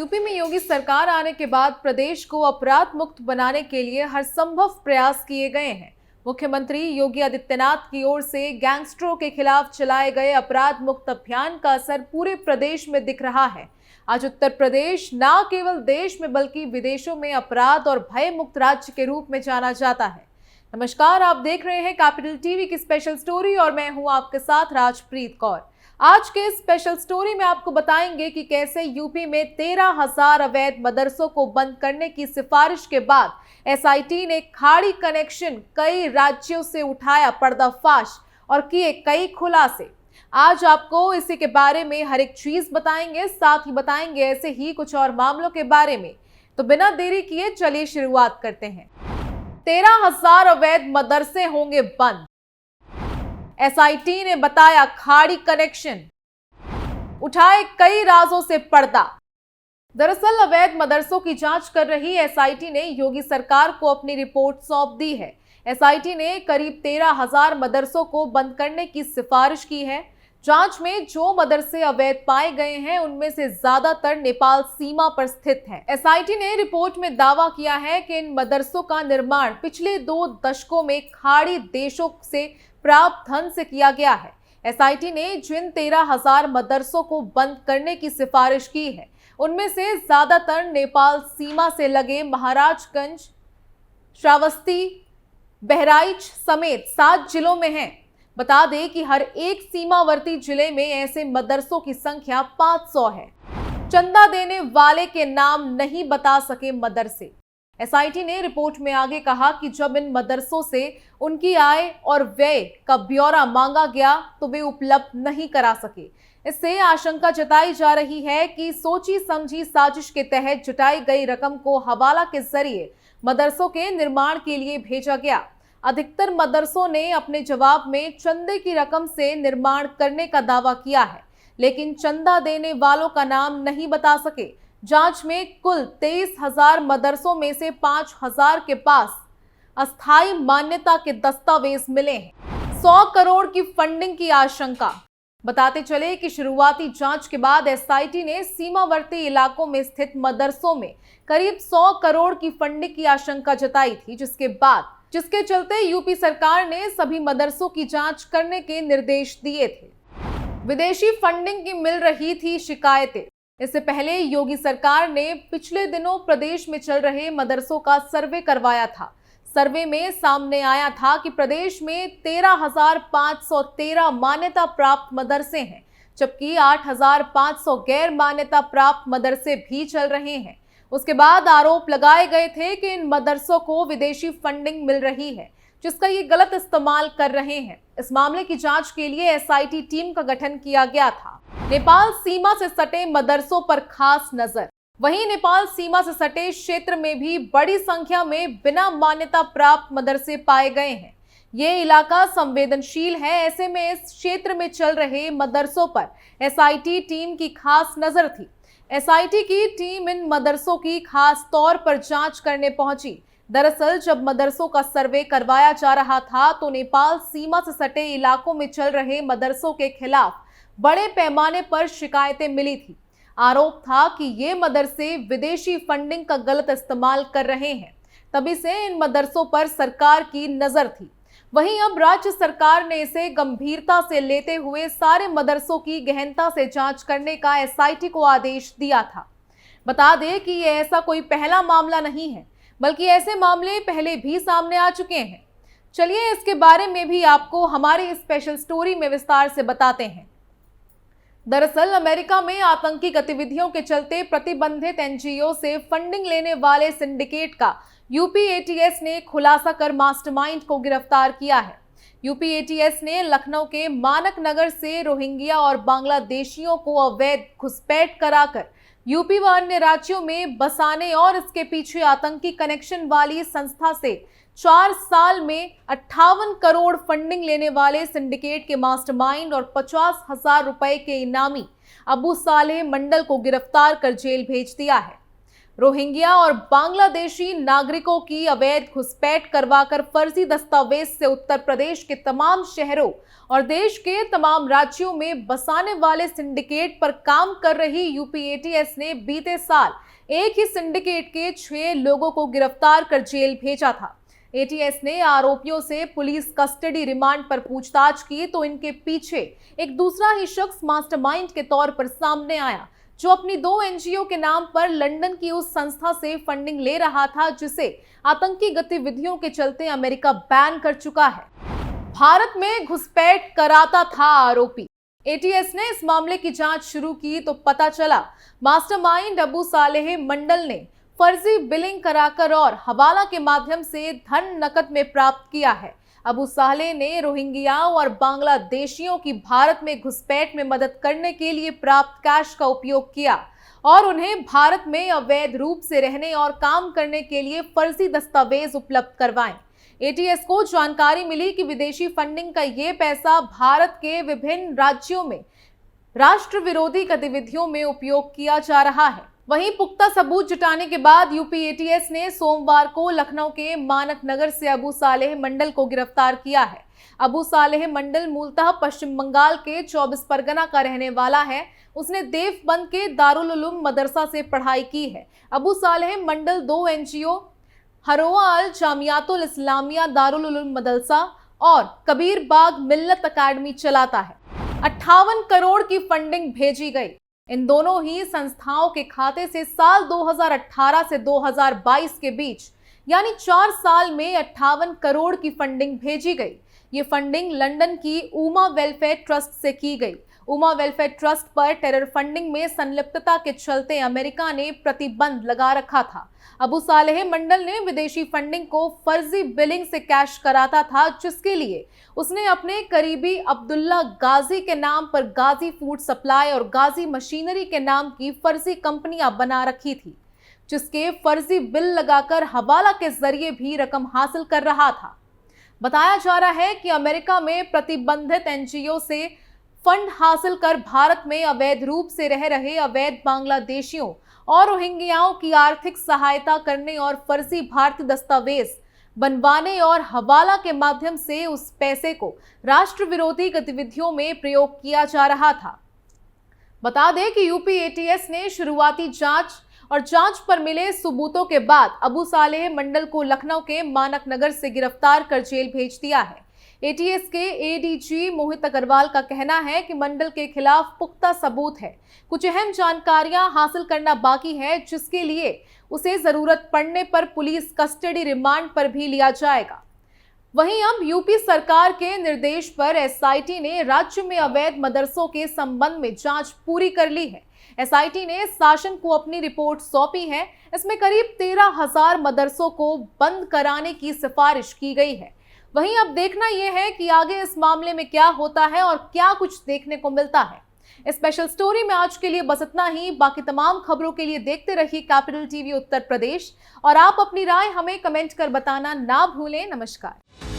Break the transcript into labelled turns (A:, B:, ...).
A: UP में योगी सरकार आने के बाद प्रदेश को अपराध मुक्त बनाने के लिए हर संभव प्रयास किए गए हैं। मुख्यमंत्री योगी आदित्यनाथ की ओर से गैंगस्टरों के खिलाफ चलाए गए अपराध मुक्त अभियान का असर पूरे प्रदेश में दिख रहा है। आज उत्तर प्रदेश न केवल देश में बल्कि विदेशों में अपराध और भय मुक्त राज्य के रूप में जाना जाता है। नमस्कार, आप देख रहे हैं कैपिटल टीवी की स्पेशल स्टोरी और मैं हूं आपके साथ राजप्रीत कौर। आज के स्पेशल स्टोरी में आपको बताएंगे कि कैसे यूपी में 13,000 अवैध मदरसों को बंद करने की सिफारिश के बाद एसआईटी ने खाड़ी कनेक्शन कई राज्यों से उठाया पर्दाफाश और किए कई खुलासे। आज आपको इसी के बारे में हर एक चीज बताएंगे, साथ ही बताएंगे ऐसे ही कुछ और मामलों के बारे में। तो बिना देरी किए चलिए शुरुआत करते हैं। 13,000 अवैध मदरसे होंगे बंद, एसआईटी ने बताया खाड़ी कनेक्शन, उठाए कई राजों से पर्दा। दरअसल अवैध मदरसों की जांच कर रही एसआईटी ने योगी सरकार को अपनी रिपोर्ट सौंप दी है। एसआईटी ने करीब 13,000 मदरसों को बंद करने की सिफारिश की है। जांच में जो मदरसे अवैध पाए गए हैं उनमें से ज्यादातर नेपाल सीमा पर स्थित हैं। एसआईटी ने रिपोर्ट में दावा किया है कि इन मदरसों का निर्माण पिछले 2 दशकों में खाड़ी देशों से प्राप्त धन से किया गया है। एसआईटी ने जिन 13,000 मदरसों को बंद करने की सिफारिश की है उनमें से ज्यादातर नेपाल सीमा से लगे महाराजगंज, श्रावस्ती, बहराइच समेत 7 जिलों में हैं। बता दें कि हर एक सीमावर्ती जिले में ऐसे मदरसों की संख्या 500 है। चंदा देने वाले के नाम नहीं बता सके मदरसे। एसआईटी ने रिपोर्ट में आगे कहा कि जब इन मदरसों से उनकी आय और व्यय का ब्यौरा मांगा गया तो वे उपलब्ध नहीं करा सके। इससे आशंका जताई जा रही है कि सोची समझी साजिश के तहत जुटाई गई रकम को हवाला के जरिए मदरसों के निर्माण के लिए भेजा गया। अधिकतर मदरसों ने अपने जवाब में चंदे की रकम से निर्माण करने का दावा किया है, लेकिन चंदा देने वालों का नाम नहीं बता सके। जांच में कुल 23,000 मदरसों में से 5,000 के पास अस्थायी मान्यता के दस्तावेज मिले हैं। 100 करोड़ की फंडिंग की आशंका। बताते चले कि शुरुआती जांच के बाद एसआईटी ने सीमावर्ती इलाकों में स्थित मदरसों में करीब 100 करोड़ की फंडिंग की आशंका जताई थी, जिसके चलते यूपी सरकार ने सभी मदरसों की जांच करने के निर्देश दिए थे। विदेशी फंडिंग की मिल रही थी शिकायतें। इससे पहले योगी सरकार ने पिछले दिनों प्रदेश में चल रहे मदरसों का सर्वे करवाया था। सर्वे में सामने आया था कि प्रदेश में 13,513 मान्यता प्राप्त मदरसे हैं, जबकि 8,500 गैर मान्यता प्राप्त मदरसे भी चल रहे हैं। उसके बाद आरोप लगाए गए थे कि इन मदरसों को विदेशी फंडिंग मिल रही है, जिसका ये गलत इस्तेमाल कर रहे हैं। इस मामले की जांच के लिए एसआईटी टीम का गठन किया गया था। नेपाल सीमा से सटे मदरसों पर खास नजर। वहीं नेपाल सीमा से सटे क्षेत्र में भी बड़ी संख्या में बिना मान्यता प्राप्त मदरसे पाए गए हैं। ये इलाका संवेदनशील है, ऐसे में इस क्षेत्र में चल रहे मदरसों पर एसआईटी टीम की खास नजर थी। एसआईटी की टीम इन मदरसों की खास तौर पर जांच करने पहुंची। दरअसल जब मदरसों का सर्वे करवाया जा रहा था तो नेपाल सीमा से सटे इलाकों में चल रहे मदरसों के खिलाफ बड़े पैमाने पर शिकायतें मिली थी। आरोप था कि ये मदरसे विदेशी फंडिंग का गलत इस्तेमाल कर रहे हैं, तभी से इन मदरसों पर सरकार की नजर थी। वहीं अब राज्य सरकार ने इसे गंभीरता से लेते हुए सारे मदरसों की गहनता से जांच करने का एसआईटी को आदेश दिया था। बता दें कि ये ऐसा कोई पहला मामला नहीं है, बल्कि ऐसे मामले पहले भी सामने आ चुके हैं। चलिए इसके बारे में भी आपको हमारी स्पेशल स्टोरी में विस्तार से बताते हैं। दरअसल अमेरिका में आतंकी गतिविधियों के चलते प्रतिबंधित एनजीओ से फंडिंग लेने वाले सिंडिकेट का यूपी एटीएस ने खुलासा कर मास्टरमाइंड को गिरफ्तार किया है। यूपी एटीएस ने लखनऊ के मानक नगर से रोहिंग्या और बांग्लादेशियों को अवैध घुसपैठ कराकर यूपी व अन्य राज्यों में बसाने और इसके पीछे आतंकी कनेक्शन वाली संस्था से 4 साल में 58 करोड़ फंडिंग लेने वाले सिंडिकेट के मास्टरमाइंड और 50,000 रुपए के इनामी अबू सालेह मंडल को गिरफ्तार कर जेल भेज दिया है। रोहिंग्या और बांग्लादेशी नागरिकों की अवैध घुसपैठ करवाकर फर्जी दस्तावेज से उत्तर प्रदेश के तमाम शहरों और देश के तमाम राज्यों में बसाने वाले सिंडिकेट पर काम कर रही यूपी एटीएस ने बीते साल एक ही सिंडिकेट के 6 लोगों को गिरफ्तार कर जेल भेजा था। एटीएस ने आरोपियों से पुलिस कस्टडी रिमांड पर पूछताछ की तो इनके पीछे एक दूसरा ही शख्स मास्टरमाइंड के तौर पर सामने आया, जो अपनी 2 एनजीओ के नाम पर लंदन की उस संस्था से फंडिंग ले रहा था जिसे आतंकी गतिविधियों के चलते अमेरिका बैन कर चुका है। भारत में घुसपैठ कराता था आरोपी। एटीएस ने इस मामले की जांच शुरू की तो पता चला मास्टरमाइंड अबू सालेह मंडल ने फर्जी बिलिंग कराकर और हवाला के माध्यम से धन नकद में प्राप्त किया है। अबू सालेह ने रोहिंग्याओं और बांग्लादेशियों की भारत में घुसपैठ में मदद करने के लिए प्राप्त कैश का उपयोग किया और उन्हें भारत में अवैध रूप से रहने और काम करने के लिए फर्जी दस्तावेज उपलब्ध करवाए। एटीएस को जानकारी मिली कि विदेशी फंडिंग का ये पैसा भारत के विभिन्न राज्यों में राष्ट्र विरोधी गतिविधियों में उपयोग किया जा रहा है। वहीं पुख्ता सबूत जुटाने के बाद यूपी एटीएस ने सोमवार को लखनऊ के मानक नगर से अबू सालेह मंडल को गिरफ्तार किया है। अबू सालेह मंडल मूलतः पश्चिम बंगाल के 24 परगना का रहने वाला है। उसने देवबंद के दारुल उलूम मदरसा से पढ़ाई की है। अबू सालेह मंडल 2 एनजीओ हरोआ अल जामियातुल इस्लामिया दारुल उलूम मदरसा और कबीर बाग मिल्लत अकेडमी चलाता है। 58 करोड़ की फंडिंग भेजी गई। इन दोनों ही संस्थाओं के खाते से साल 2018 से 2022 के बीच यानी 4 साल में 58 करोड़ की फंडिंग भेजी गई। ये फंडिंग लंदन की उमा वेलफेयर ट्रस्ट से की गई। उमा वेलफेयर ट्रस्ट पर टेरर फंडिंग में संलिप्तता के चलते अमेरिका ने प्रतिबंध लगा रखा था। अबू सालेह मंडल ने विदेशी फंडिंग को फर्जी बिलिंग से कैश कराता था, जिसके लिए उसने अपने करीबी अब्दुल्ला गाजी के नाम पर गाजी फूड सप्लाई और गाजी मशीनरी के नाम की फर्जी कंपनियां बना रखी थी, जिसके फर्जी बिल लगाकर हवाला के जरिए भी रकम हासिल कर रहा था। बताया जा रहा है कि अमेरिका में प्रतिबंधित एनजीओ से फंड हासिल कर भारत में अवैध रूप से रह रहे अवैध बांग्लादेशियों और रोहिंग्याओं की आर्थिक सहायता करने और फर्जी भारतीय दस्तावेज बनवाने और हवाला के माध्यम से उस पैसे को राष्ट्र विरोधी गतिविधियों में प्रयोग किया जा रहा था। बता दें कि यूपी एटीएस ने शुरुआती जांच पर मिले सबूतों के बाद अबू सालेह मंडल को लखनऊ के मानक नगर से गिरफ्तार कर जेल भेज दिया है। एटीएस के एडीजी मोहित अग्रवाल का कहना है कि मंडल के खिलाफ पुख्ता सबूत है। कुछ अहम जानकारियां हासिल करना बाकी है, जिसके लिए उसे जरूरत पड़ने पर पुलिस कस्टडी रिमांड पर भी लिया जाएगा। वहीं अब यूपी सरकार के निर्देश पर एसआईटी ने राज्य में अवैध मदरसों के संबंध में जांच पूरी कर ली है। एसआईटी ने शासन को अपनी रिपोर्ट सौंपी है। इसमें करीब 13,000 मदरसों को बंद कराने की सिफारिश की गई है। वहीं अब देखना यह है कि आगे इस मामले में क्या होता है और क्या कुछ देखने को मिलता है। स्पेशल स्टोरी में आज के लिए बस इतना ही। बाकी तमाम खबरों के लिए देखते रहिए कैपिटल टीवी उत्तर प्रदेश और आप अपनी राय हमें कमेंट कर बताना ना भूलें। नमस्कार।